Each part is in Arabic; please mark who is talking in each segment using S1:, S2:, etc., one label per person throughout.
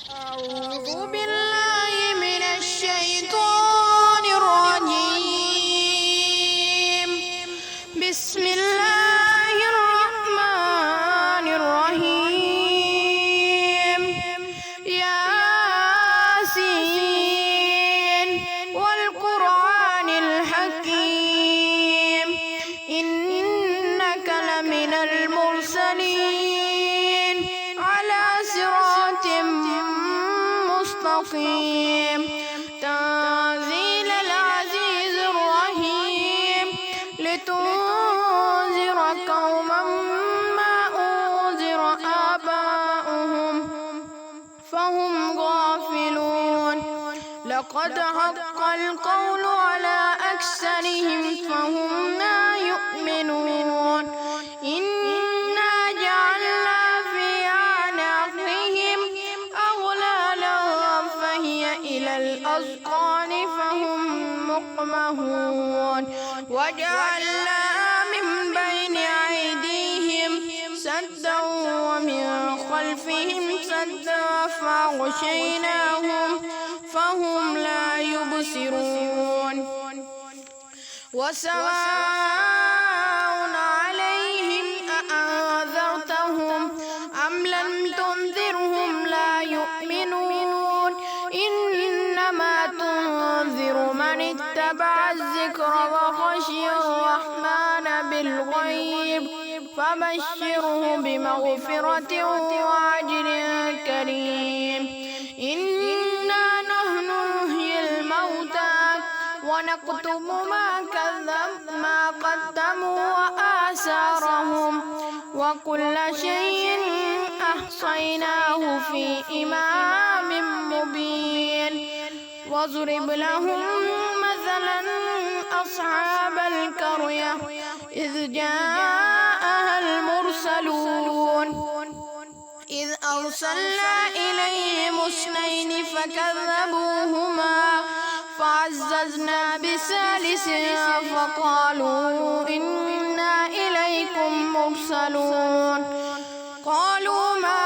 S1: أعوذ بالله من الشيطان الرجيم. بسم الله الرحمن الرحيم. ياسين والقرآن الحكيم إنك لمن المرسلين على صراط مستقيم. تنزيل العزيز الرحيم لتنذر قوما ما أنذر آباؤهم فهم غافلون. لقد حق القول على أكثرهم فهم لا يؤمنون. إنا جعلنا في أعناقهم أغلالا فهي إلى الأذقان فهم مقمحون. وجعلنا من بين أيديهم سدا ومن خلفهم سدا فأغشيناهم فهم لا يبصرون. وسواء عليهم أأنذرتهم أم لم تنذرهم لا يؤمنون. إنما تنذر من اتبع الذكر وخشي الرحمن بالغيب فبشره بمغفرة وأجر كريم. إنا نحن نحيي الموتى ونكتب ما قدموا وآثارهم وكل شيء أحصيناه في إمام مبين. واضرب لهم مثلا أصحاب القرية إذ جاءها المرسلون إذ أرسلنا إليهم اثنين فكذبوهما فعززنا بثالث فقالوا إنا إليكم مرسلون. قالوا ما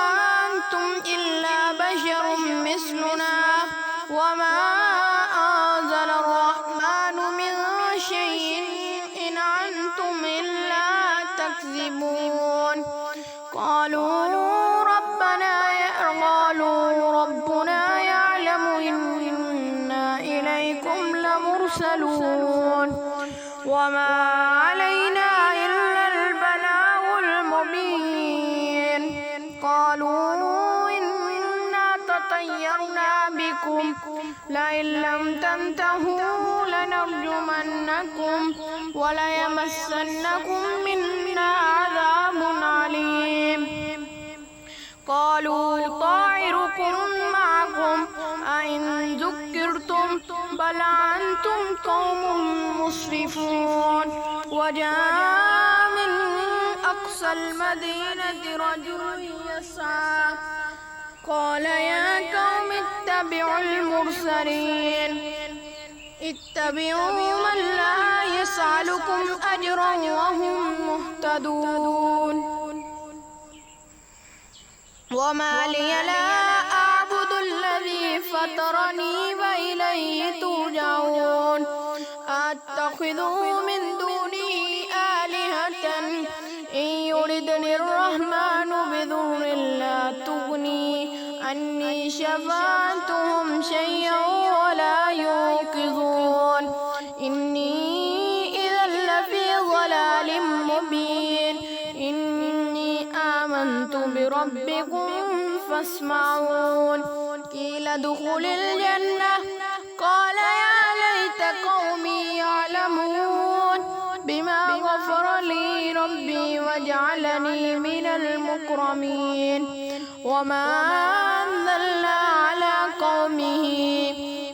S1: أنتم إلا بشر مثلنا وما أنزل الرحمن من شيء إن أنتم إلا تكذبون. قالوا ربنا يعلم إنا إليكم لمرسلون وما علينا إلا البلاغ المبين. قالوا إنا تطيرنا بكم لئن لم تنتهوا لنرجمنكم وليمسنكم منا عذاب عليم. قالوا طائركم معكم أئن ذكرتم بل أنتم قوم مسرفون. وجاء من أقصى المدينة رجل يسعى قال يا قوم اتبعوا المرسلين اتبعوا من لا يسألكم أجرا وهم مهتدون. وما لي لا أعبد الذي فطرني وإليه ترجعون. أتخذ من دونه آلهة إن يردني الرحمن بضر لا تغني عني شفاعتهم شيئا ولا ينقذون. إني إذا لفي ضلال مبين. إني آمنت بربكم فاسمعون. قيل ادخل الجنة قال يا ليت قومي يعلمون بما غفر لي ربي وجعلني من المكرمين. وما أنزلنا على قومه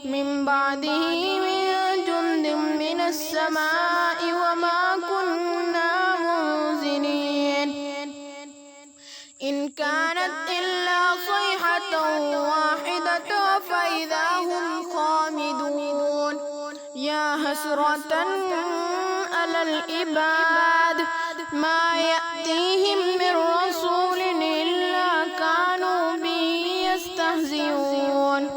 S1: من بعده من جند من السماء وما كنا منزلين. إن كانت إلا صيحة واحدة فإذا هم خامدون. يا حسرة على العباد ما يأتيهم من رسول إلا كانوا به يستهزئون. يستهزئون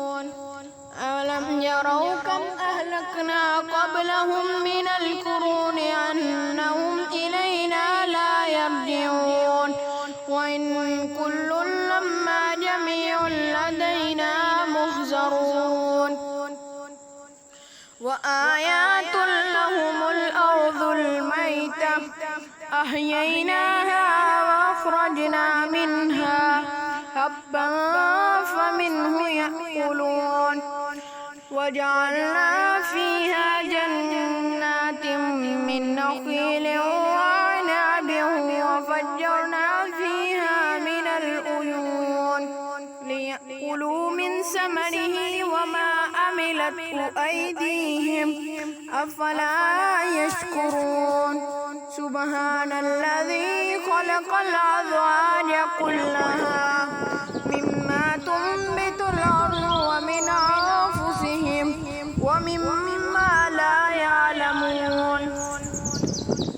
S1: أولم يروا كم أهلكنا قبلهم من القرون أنهم إلينا لا يرجعون وإن كل لما جميع لدينا محضرون وآيات لهم الأرض الميتة أحييناها وأخرجنا منها حبا فمنه يأكلون وجعلنا فيها جنات من نخيل وعنب وفجرنا فيها من العيون ليأكلوا من ثمره وما عملته أيديهم أفلا يشكرون سبحان الذي خلق الأزواج كلها مما تنبت الأرض ومن أنفسهم ومما لا يعلمون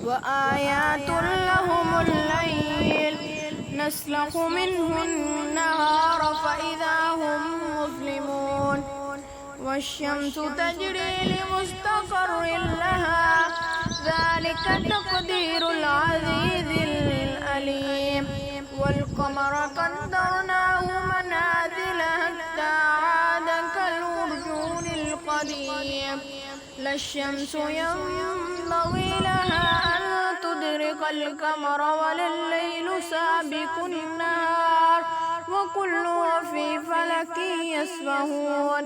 S1: وآيات لهم الليل نسلخ منه النهار فإذا هم مظلمون والشمس تجري لمستقر لها ذلك تقدير العزيز العليم والقمر قدرناه منازل حتى عاد كالعرجون القديم لا الشمس ينبغي لها أن تدرك القمر ولا الليل سابق النهار وكل في فلك يسبحون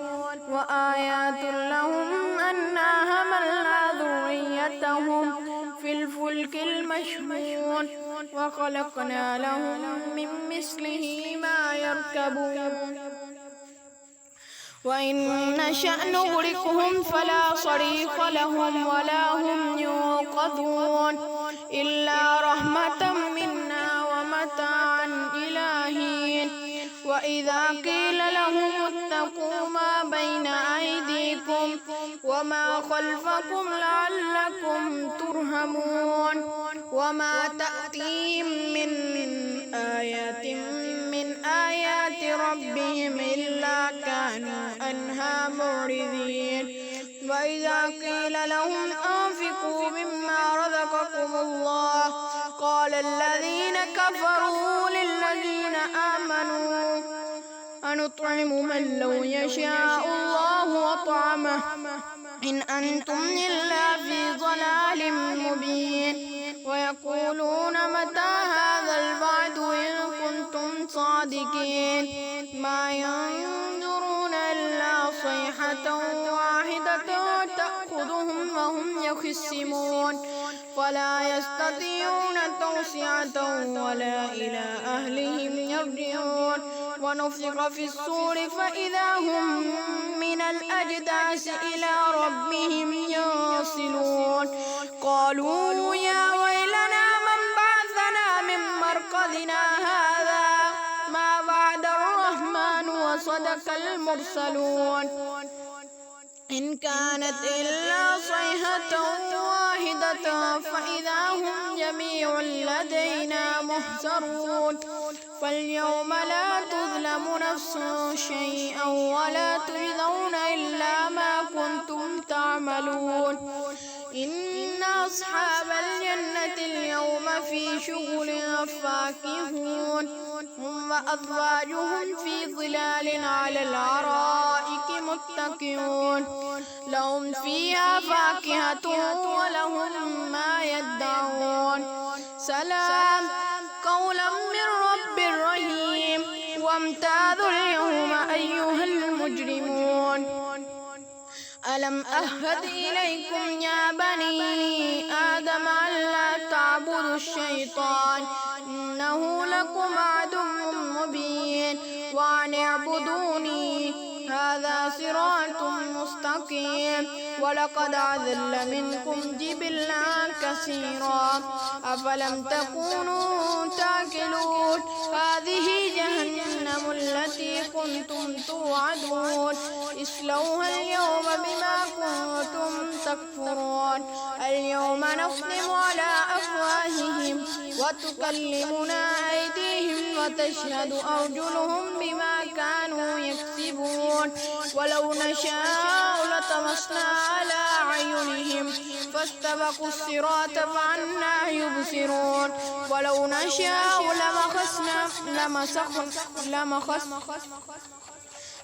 S1: وآيات لهم أنا حملنا ذريتهم في الفلك المشحون وخلقنا لهم من مثله ما يركبون وإن نشأ نغرقهم فلا صريخ لهم ولا هم ينقذون إلا رحمة منا ومتاعا إلى حين وإذا قيل لهم اتقوا ما بين أيديكم وما خلفكم لعلكم ترحمون وما تأتيهم من آية من آيات ربهم إلا كانوا عنها معرضين وإذا قيل لهم أنفقوا مما رزقكم الله قال الذين كفروا للذين آمنوا أنطعم من لو يشاء الله أطعمه إن أنتم إلا في ضلال مبين ويقولون متى هذا الوعد إن كنتم صادقين ما ينظرون إلا صيحة واحدة تأخذهم وهم يخصمون فلا يستطيعون توصية ولا إلى أهلهم يرجعون ونفخ في الصور فإذا هم من الأجداث إلى ربهم ينسلون قالوا يا ويلنا من بعثنا من مرقدنا هذا ما وعد الرحمن وصدق المرسلون إن كانت إلا صيحة واحدة فإذا هم جميع لدينا محضرون فاليوم لا تظلم نفس شيئا ولا تجزون إلا ما كنتم تعملون إن أصحاب الجنة اليوم في شغل فاكهون هم وأزواجهم في ظلال على الأرائك متكئون لهم فيها فاكهة ولهم ما يدعون سلام قولا من رب رحيم وامتازوا اليوم أيها المجرمون ألم أهد إليكم يا بني آدم ألا تعبدوا الشيطان إنه لكم عدو مبين وأن اعبدوني هذا صراط مستقيم ولقد أضل منكم جبلا كثيرا أفلم تكونوا تعقلون هذه جهنم التي كنتم توعدون اصلوها اليوم بما كنتم تكفرون اليوم نختم على أفواههم وتكلمنا أيديهم وتشهد أرجلهم بما كانوا كانوا يكسبون ولو نشاء لطمسنا على أعينهم فاستبقوا الصراط فأنى يبصرون ولو نشاء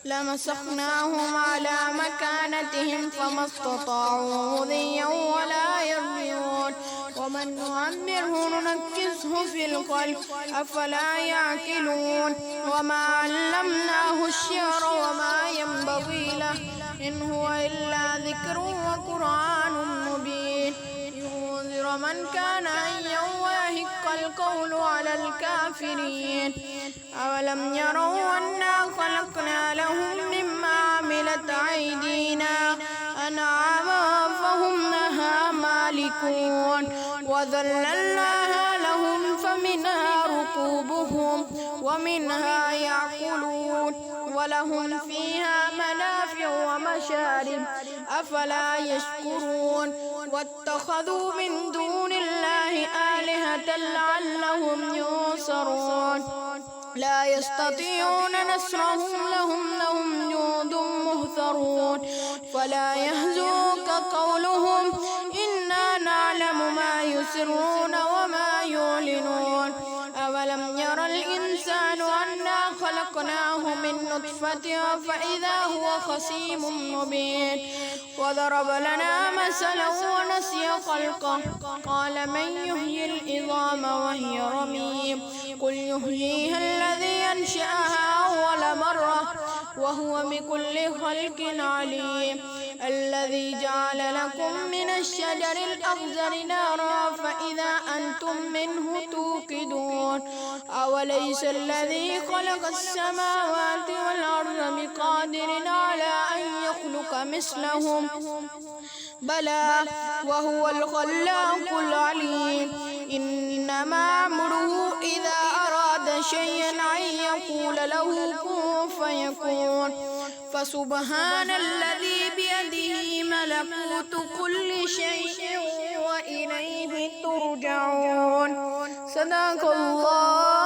S1: لمسخناهم على مكانتهم فما استطاعوا مضيا ولا يرجعون ومن نعمره ننكسه في الخلق أفلا يعقلون وما علمناه الشعر وما ينبغي له إن هو إلا ذكر وقرآن مبين لينذر من كان حيا ويحق القول على الكافرين أولم يروا أنا خلقنا لهم مما عملت أيدينا أنعاما فهم لها مالكون وذللناها لهم فمنها ركوبهم ومنها يأكلون ولهم فيها منافع ومشارب أفلا يشكرون واتخذوا من دون الله آلهة لعلهم ينصرون لا يستطيعون نصرهم لهم جند مهترون فلا يهزوك قولهم إنا نعلم ما يسرون وما يعلنون أولم ير الإنسان أنا خلقناه من نطفة فإذا هو خصيم مبين وضرب لنا مثلا ونسي خلقه قال من يحيي العظام وهي رميم قل يحييها الذي أنشأها أول مرة وهو بكل خلق عليم الذي جعل لكم من الشجر الأخضر نارا فإذا أنتم منه توقدون أوليس الذي خلق السماوات والأرض بقادر على أن يخلق مثلهم بلى وهو الخلاق العليم إنما أمره إذا أراد شيئا أن يقول له كن فيكون فسبحان الذي بيده ملكوت كل شيء وإليه ترجعون صدق الله